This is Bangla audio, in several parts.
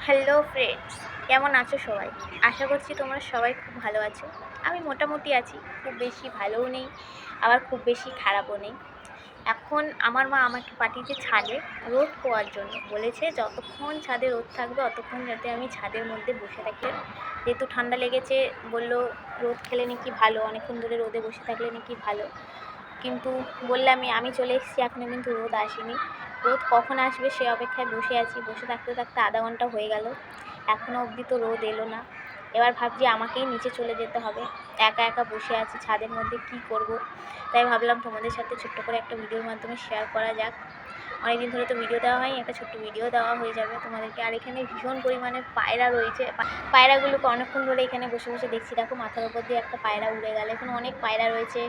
হ্যালো ফ্রেন্ডস, কেমন আছো সবাই? আশা করছি তোমরা সবাই খুব ভালো আছো। আমি মোটামুটি আছি, খুব বেশি ভালোও নেই, আবার খুব বেশি খারাপও নেই। এখন আমার মা আমাকে পাঠিয়েছে ছাদে রোদ পোয়ার জন্য। বলেছে যতক্ষণ ছাদে রোদ থাকবে ততক্ষণ যাতে আমি ছাদের মধ্যে বসে থাকি। যেহেতু ঠান্ডা লেগেছে, বললো রোদ খেলে নাকি ভালো, অনেকক্ষণ ধরে রোদে বসে থাকলে নাকি ভালো। কিন্তু বললামই আমি চলে এসেছি, এখনও কিন্তু রোদ আসেনি। রোদ কখন আসবে সে অপেক্ষায় বসে আছি। বসে থাকতে থাকতে আধা ঘন্টা হয়ে গেল, এখনও অবধি তো রোদ এলো না। এবার ভাবছি আমাকেই নিচে চলে যেতে হবে। একা একা বসে আছি ছাদের মধ্যে, কি করব? তাই ভাবলাম তোমাদের সাথে ছোট্ট করে একটা ভিডিওর মাধ্যমে শেয়ার করা যাক। অনেকদিন ধরে তো ভিডিও দেওয়া হয়নি, একটা ছোট্ট ভিডিও দেওয়া হয়ে যাবে তোমাদেরকে। আর এখানে ভীষণ পরিমাণে পায়রা রয়েছে। পায়রাগুলোকে অনেকক্ষণ ধরে এখানে বসে বসে দেখছি। দেখো মাথার উপর দিয়ে একটা পায়রা উড়ে গেল। এখানে অনেক পায়রা রয়েছে,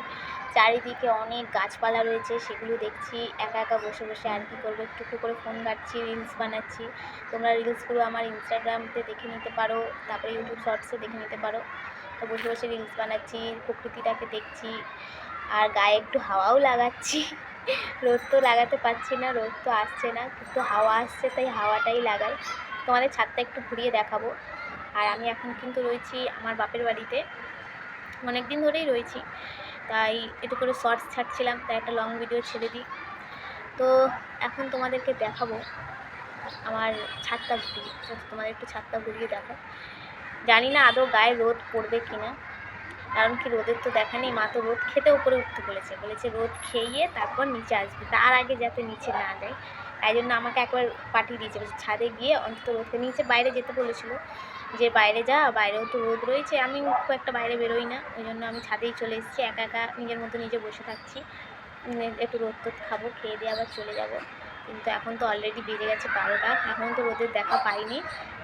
চারিদিকে অনেক গাছপালা রয়েছে, সেগুলো দেখছি একা একা বসে বসে। আর কি করবো, একটু করে ফোন ঘাঁটছি, রিলস বানাচ্ছি। তোমরা রিলসগুলো আমার ইনস্টাগ্রামতে দেখে নিতে পারো, তারপরে ইউটিউব শর্টসে দেখে নিতে পারো। তো বসে বসে রিলস বানাচ্ছি, প্রকৃতিটাকে দেখছি, আর গায়ে একটু হাওয়াও লাগাচ্ছি। রোদ তো লাগাতে পারছি না, রোদ তো আসছে না, কিন্তু হাওয়া আসছে, তাই হাওয়াটাই লাগাই। তোমাদের ছাদটা একটু ঘুরিয়ে দেখাবো। আর আমি এখন কিন্তু রয়েছি আমার বাপের বাড়িতে, অনেক দিন ধরেই রয়েছি, তাই একটু করে শর্টস ছাড়ছিলাম, তাই একটা লং ভিডিও ছেড়ে দিই। তো এখন তোমাদেরকে দেখাবো আমার ছাদটা ঘুরিয়ে। তোমাদের একটু ছাদটা ঘুরিয়ে দেখো। জানি না আদৌ গায়ে রোদ পড়বে কিনা, কারণ কি রোদের তো দেখা নেই। মা তো রোদ খেতে উপরে উঠতে বলেছে রোদ খেয়ে তারপর নিচে আসবে, তার আগে যাতে নিচে না যায়। তাই জন্য আমাকে একবার পাঠিয়ে দিয়েছে, বলছে ছাদে গিয়ে অন্তত রোদকে, নিচে বাইরে যেতে বলেছিল, যে বাইরে যা, বাইরেও তো রোদ রয়েছে। আমি খুব একটা বাইরে বেরোই না, ওই জন্য আমি ছাদেই চলে এসেছি। একা একা নিজের মতো নিজে বসে থাকছি, একটু রোদ টোদ খাবো, খেয়ে দিয়ে আবার চলে যাব। কিন্তু এখন তো অলরেডি বেজে গেছে 12টা, এখন তো রোদের দেখা পাইনি।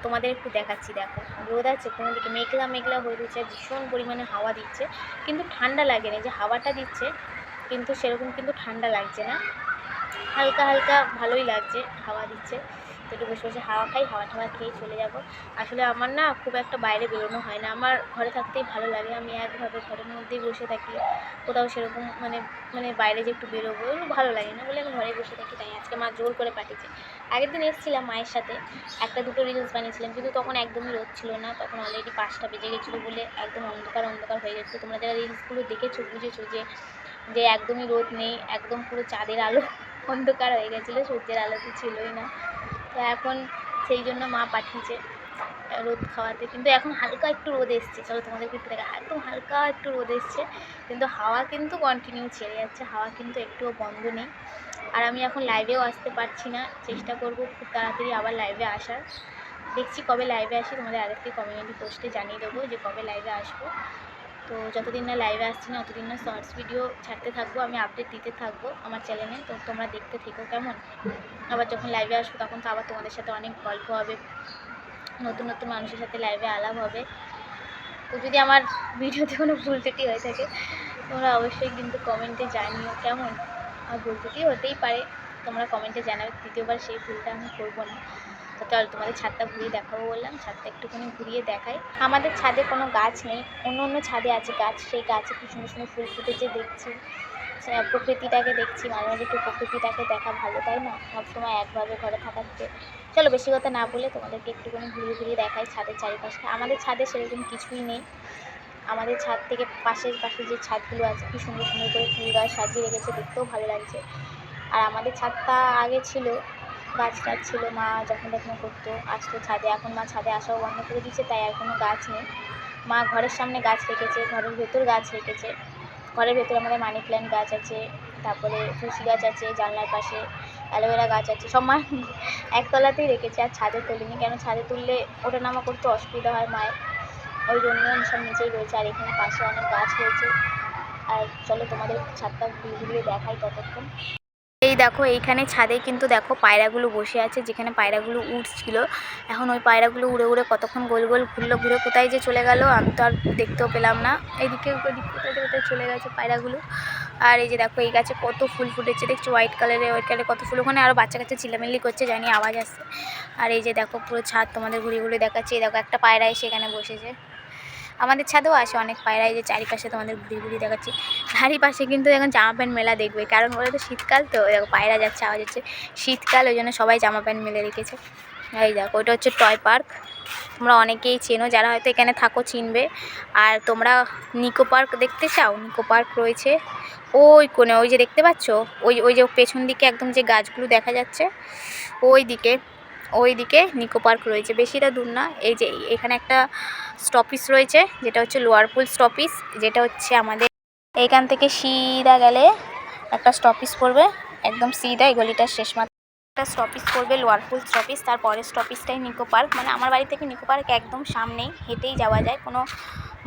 তোমাদের একটু দেখাচ্ছি, দেখো রোদ আছে, কোনো দিকে মেঘলা মেঘলা হয়ে রয়েছে, ভীষণ পরিমাণে হাওয়া দিচ্ছে, কিন্তু ঠান্ডা লাগে না। যে হাওয়াটা দিচ্ছে কিন্তু সেরকম কিন্তু ঠান্ডা লাগছে না, হালকা হালকা ভালোই লাগছে, হাওয়া দিচ্ছে। তো একটু বসে বসে হাওয়া খাই, হাওয়া টাওয়া খেয়ে চলে যাব। আসলে আমার না খুব একটা বাইরে বেরোনো হয় না, আমার ঘরে থাকতেই ভালো লাগে। আমি একভাবে ঘরের মধ্যেই বসে থাকি, কোথাও সেরকম মানে মানে বাইরে যে একটু বেরোবো এগুলো ভালো লাগে না বলে আমি ঘরেই বসে থাকি। তাই আজকে মা জোর করে পাঠিয়েছে। আগের দিন এসেছিলাম মায়ের সাথে, একটা দুটো রিলস বানিয়েছিলাম, কিন্তু তখন একদমই রোদ ছিল না, তখন অলরেডি 5টা বেজে গেছিলো বলে একদম অন্ধকার অন্ধকার হয়ে গেছিলো। তোমরা যারা রিলসগুলো দেখেছো বুঝেছো যে যে একদমই রোদ নেই, একদম পুরো চাঁদের আলো, অন্ধকার হয়ে গেছিলো, সূর্যের আলো তো ছিলই না। তো এখন সেই জন্য মা পাঠিয়েছে রোদ খাওয়াতে। কিন্তু এখন হালকা একটু রোদ এসছে, চলো তোমাদেরকে একটু দেখা। একদম হালকা একটু রোদ এসছে, কিন্তু হাওয়া কিন্তু কন্টিনিউ ছেড়ে যাচ্ছে, হাওয়া কিন্তু একটুও বন্ধ নেই। আর আমি এখন লাইভেও আসতে পারছি না, চেষ্টা করব খুব তাড়াতাড়ি আবার লাইভে আসার। দেখছি কবে লাইভে আসি, তোমাদের আরেকটি কমিউনিটি পোস্টে জানিয়ে দেবো যে কবে লাইভে আসবো। তো যতদিন না লাইভে আসছি না ততদিন না শর্টস ভিডিও ছাড়তে থাকবো, আমি আপডেট দিতে থাকবো আমার চ্যানেলে। তো তোমরা দেখতে থেকো কেমন। আবার যখন লাইভে আসবো তখন তো আবার তোমাদের সাথে অনেক গল্প হবে, নতুন নতুন মানুষের সাথে লাইভে আলাপ হবে। তো যদি আমার ভিডিওতে কোনো ভুল ত্রুটি হয়ে থাকে তোমরা অবশ্যই কিন্তু কমেন্টে জানিও কেমন। আর ভুল ত্রুটি হতেই পারে, তোমরা কমেন্টে জানাবে, দ্বিতীয়বার সেই ভুলটা আমি করবো না। তো চল তোমাদের ছাদটা ঘুরিয়ে দেখাবো বললাম, ছাদটা একটুখানি ঘুরিয়ে দেখাই। আমাদের ছাদে কোনো গাছ নেই, অন্য অন্য ছাদে আছে গাছ, সেই গাছে কি সুন্দর সুন্দর ফুল ফুটেছে দেখছি, প্রকৃতিটাকে দেখছি। মাঝে মাঝে একটু প্রকৃতিটাকে দেখা ভালো, তাই না? সবসময় একভাবে ঘরে থাকাতে। চলো বেশি কথা না বলে তোমাদেরকে একটুখানি ঘুরিয়ে ঘুরিয়ে দেখাই ছাদের চারিপাশে। আমাদের ছাদে সেরকম কিছুই নেই, আমাদের ছাদ থেকে পাশের পাশে যে ছাদগুলো আছে কি সুন্দর সুন্দর করে ফুল গাছ সাজিয়ে রেখেছে, দেখতেও ভালো লাগছে। আর আমাদের ছাদটা আগে ছিল, গাছ টাছ ছিল, মা যখন তখন করতো, আসতো ছাদে। এখন মা ছাদে আসাও বন্ধ করে দিয়েছে, তাই আর কোনো গাছ নেই। মা ঘরের সামনে গাছ রেখেছে, ঘরের ভেতর গাছ রেখেছে। ঘরের ভেতর আমাদের মানি প্ল্যান্ট গাছ আছে, তারপরে তুলসী গাছ আছে, জানলার পাশে অ্যালোভেরা গাছ আছে, সব মা একতলাতেই রেখেছে। আর ছাদে তুলিনি, কেন ছাদে তুললে ওঠানামা করতে অসুবিধা হয় মায়ের, ওই জন্য সব নিচেই রয়েছে। আর এখানে পাশে অনেক গাছ রয়েছে। আর চলো তোমাদের ছাদটা ঘুরিয়ে ঘুরিয়ে দেখাই ততক্ষণ। এই দেখো এইখানে ছাদে কিন্তু দেখো পায়রাগুলো বসে আছে, যেখানে পায়রাগুলো উড়ছিল। এখন ওই পায়রাগুলো উড়ে উড়ে কতক্ষণ গোল গোল ঘুরলো, ঘুরে কোথায় যে চলে গেল আমি তো আর দেখতেও পেলাম না। এইদিকে ওইদিকে কোথায় কোথায় চলে গেছে পায়রাগুলো। আর এই যে দেখো এই গাছে কত ফুল ফুটেছে দেখছো, হোয়াইট কালারে কত ফুল। ওখানে আরও বাচ্চা কাচ্চা চিল্লামিল্লি করছে, জানি আওয়াজ আসছে। আর এই যে দেখো পুরো ছাদ তোমাদের ঘুরিয়ে ঘুরিয়ে দেখাচ্ছে। এই দেখো একটা পায়রা এসে এখানে বসেছে। আমাদের ছাদেও আসে অনেক পায়রা, এই যে চারিপাশে তোমাদের ঘুরিয়ে ঘুরিয়ে দেখাচ্ছি। চারিপাশে কিন্তু এখন জামা প্যান্ট মেলা দেখবে, কারণ ওরা তো শীতকাল, তো দেখো পায়রা যাচ্ছে, আওয়াজ হচ্ছে। শীতকাল, ওই জন্য সবাই জামা প্যান্ট মেলে রেখেছে। এই দেখো ওইটা হচ্ছে টয় পার্ক। তোমরা অনেকেই চেনো, যারা হয়তো এখানে থাকো চিনবে। আর তোমরা নিকো পার্ক দেখতে চাও, নিকো পার্ক রয়েছে ওই কোণে, ওই যে দেখতে পাচ্ছ, ওই ওই যে পেছন দিকে একদম যে গাছগুলো দেখা যাচ্ছে ওই দিকে নিকো পার্ক রয়েছে, বেশিটা দূর না। এই যে এখানে একটা স্টপিস রয়েছে, যেটা হচ্ছে লোয়ার পুল স্টপিস, যেটা হচ্ছে আমাদের এইখান থেকে সিধা গেলে একটা স্টপিস পড়বে, একদম সিধা এই গলিটার শেষ মাত্র একটা স্টপিস পড়বে লোয়ার পুল স্টপিস, তারপরের স্টপিসটাই নিকো পার্ক। মানে আমার বাড়ি থেকে নিকো পার্ক একদম সামনেই, হেঁটেই যাওয়া যায়, কোনো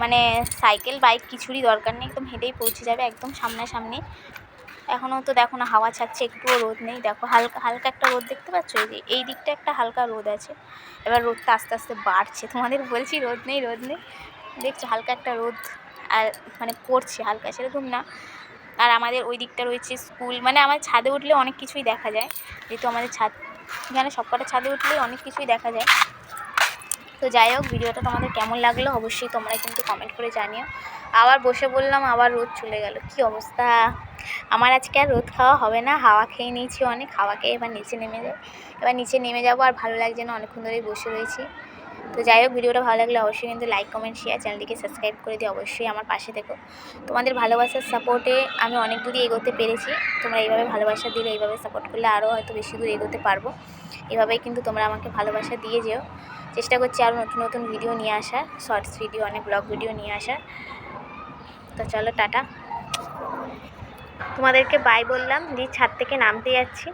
মানে সাইকেল বাইক কিছুরই দরকার নেই, একদম হেঁটেই পৌঁছে যাবে, একদম সামনাসামনি। এখনও তো দেখো না হাওয়া ছাড়ছে, একটুও রোদ নেই, দেখো হালকা হালকা একটা রোদ দেখতে পাচ্ছ, এই যে এই দিকটা একটা হালকা রোদ আছে। এবার রোদটা আস্তে আস্তে বাড়ছে, তোমাদের বলছি রোদ নেই রোদ নেই, দেখছো হালকা একটা রোদ আর মানে পড়ছে হালকা, সেরকম না। আর আমাদের ওই দিকটা রয়েছে স্কুল, মানে আমার ছাদে উঠলে অনেক কিছুই দেখা যায়, যেহেতু আমাদের ছাদ এখানে সবকটা ছাদে উঠলেই অনেক কিছুই দেখা যায়। তো যাই হোক, ভিডিওটা তোমাদের কেমন লাগলো অবশ্যই তোমরা কিন্তু কমেন্ট করে জানিও। আবার বসে বললাম, আবার রোদ চলে গেল, কি অবস্থা। আমার আজকে আর রোদ খাওয়া হবে না, হাওয়া খেয়ে নিয়েছি অনেক, হাওয়া খেয়ে এবার নিচে নেমে যাই। এবার নিচে নেমে যাবো, আর ভালো লাগছে না, অনেকক্ষণ ধরেই বসে রয়েছি। তো যাই হোক, ভিডিওটা ভালো লাগলে অবশ্যই কিন্তু লাইক কমেন্ট শেয়ার, চ্যানেলটিকে সাবস্ক্রাইব করে দিয়ে অবশ্যই আমার পাশে থেকো। তোমাদের ভালোবাসার সাপোর্টে আমি অনেক দূরই এগোতে পেরেছি। তোমরা এইভাবে ভালোবাসা দিলে, এইভাবে সাপোর্ট করলে আরও হয়তো বেশি দূর এগোতে পারবো। এভাবেই কিন্তু তোমরা আমাকে ভালোবাসা দিয়ে যেও। চেষ্টা করছি আরও নতুন নতুন ভিডিও নিয়ে আসার, শর্টস ভিডিও, অনেক ব্লগ ভিডিও নিয়ে আসার। তো চলো টাটা, তোমাদেরকে বাই বললাম, দিয়ে ছাদ থেকে নামতে যাচ্ছি,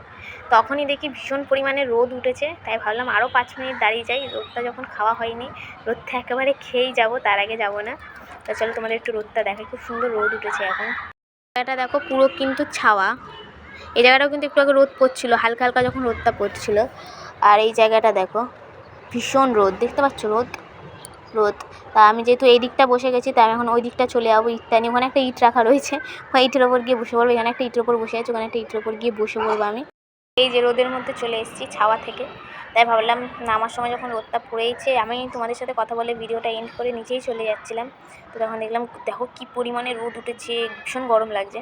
তখনই দেখি ভীষণ পরিমাণে রোদ উঠেছে, তাই ভাবলাম আরও 5 মিনিট দাঁড়িয়ে যাই, রোদটা যখন খাওয়া হয়নি, রোদটা একেবারে খেয়েই যাব, তার আগে যাব না। তো চলো তোমাদের একটু রোদটা দেখাই, খুব সুন্দর রোদ উঠেছে এখন। জায়গাটা দেখো পুরো কিন্তু ছাওয়া, এই জায়গাটাও কিন্তু একটু আগে রোদ পড়ছিল, হালকা হালকা যখন রোদটা পড়ছিল। আর এই জায়গাটা দেখো ভীষণ রোদ, দেখতে পাচ্ছ রোদ রোদ। তা আমি যেহেতু এই দিকটা বসে গেছি, তাই আমি এখন ওই দিকটা চলে যাবো, ইটটা নিয়ে। ওখানে একটা ইট রাখা রয়েছে, ওই ইটের ওপর গিয়ে বসে পড়বো, এখানে একটা ইটের ওপর বসে আছে, ওখানে একটা ইটের ওপর গিয়ে বসে পড়বো আমি। এই যে রোদের মধ্যে চলে এসেছি ছাওয়া থেকে, তাই ভাবলাম নামার সময় যখন রোদটা পড়েইছে, আমি তোমাদের সাথে কথা বলে ভিডিওটা এন্ড করে নিচেই চলে যাচ্ছিলাম। তো তখন দেখলাম দেখো কী পরিমাণে রোদ উঠেছে, ভীষণ গরম লাগছে,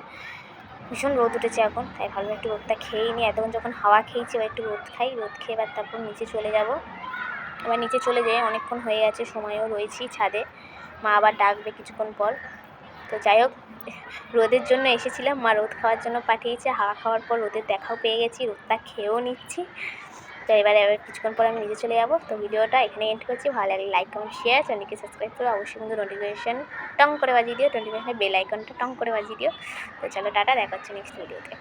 ভীষণ রোদ উঠেছে এখন, তাই ভাবলাম একটু রোদটা খেয়েই নিই। এতক্ষণ যখন হাওয়া খেয়েছি, এবার একটু রোদ খাই, রোদ খেয়ে এবার তারপর নিচে চলে যাব। এবার নিচে চলে যাই, অনেকক্ষণ হয়ে গেছে, সময়ও রয়েছি ছাদে, মা আবার ডাকবে কিছুক্ষণ পর। তো যাই হোক, রোদের জন্য এসেছিলাম, মা রোদ খাওয়ার জন্য পাঠিয়েছে, হাওয়া খাওয়ার পর রোদের দেখাও পেয়ে গেছি, রোদটা খেয়েও নিচ্ছি। তো এবারে কিছুক্ষণ পর আমি নিচে চলে যাবো। তো ভিডিওটা এখানে এন্ড করছি, ভালো লাগলে লাইক কমেন্ট শেয়ার, চ্যানেলকে সাবস্ক্রাইব করে অবশ্যই কিন্তু নোটিফিকেশান টং করে বাজিয়ে দিও, নোটিফিকেশানে বেল আইকনটা টং করে বাজিয়ে দিও। তো চলো টাটা, দেখা হচ্ছে নেক্সট ভিডিওতে।